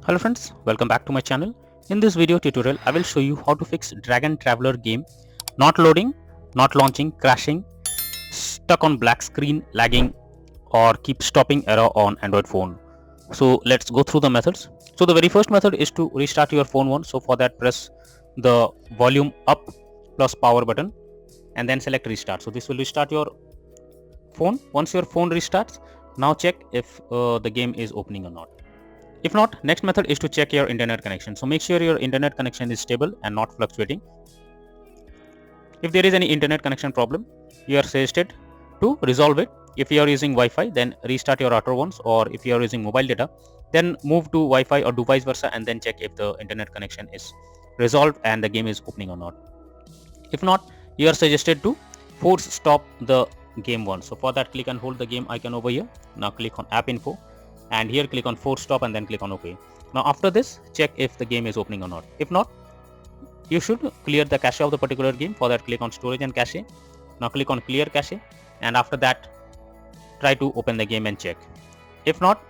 Hello friends, welcome back to my channel. In this video tutorial, I will show you how to fix Dragon Traveler game not loading, not launching, crashing, stuck on black screen, lagging or keep stopping error on Android phone. So let's go through the methods. So the very first method is to restart your phone once. So for that press the volume up plus power button and then select restart. So this will restart your phone. Once your phone restarts, now check if the game is opening or not. If not, next method is to check your internet connection. So make sure your internet connection is stable and not fluctuating. If there is any internet connection problem, you are suggested to resolve it. If you are using Wi-Fi, then restart your router once, or if you are using mobile data, then move to Wi-Fi or do vice versa and then check if the internet connection is resolved and the game is opening or not. If not, you are suggested to force stop the game once. So for that, click and hold the game icon over here. Now click on app info and here click on force stop and then click on OK. Now after this, check if the game is opening or not. If not, you should clear the cache of the particular game. For that, click on storage and cache. Now click on clear cache and after that, try to open the game and check. If not,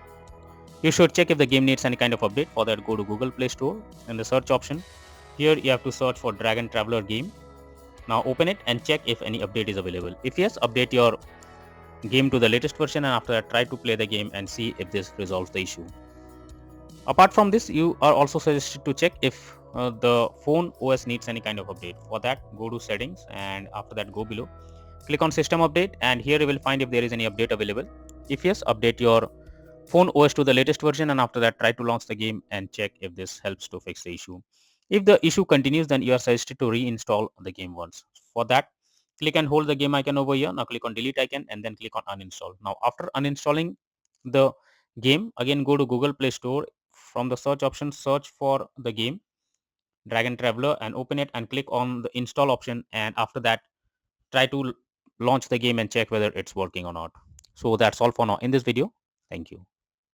you should check if the game needs any kind of update. For that, go to Google Play Store in the search option. Here you have to search for Dragon Traveler game. Now open it and check if any update is available. If yes, update your game to the latest version and after that try to play the game and see if this resolves the issue. Apart from this, you are also suggested to check if the phone OS needs any kind of update. For that, go to settings and after that go below. Click on system update and here you will find if there is any update available. If yes, update your phone OS to the latest version and after that try to launch the game and check if this helps to fix the issue. If the issue continues, then you are suggested to reinstall the game once. For that, click and hold the game icon over here. Now click on delete icon and then click on uninstall. Now after uninstalling the game, again go to Google Play Store. From the search option, search for the game Dragon Traveler and open it and click on the install option and after that try to launch the game and check whether it's working or not. So that's all for now in this video. Thank you.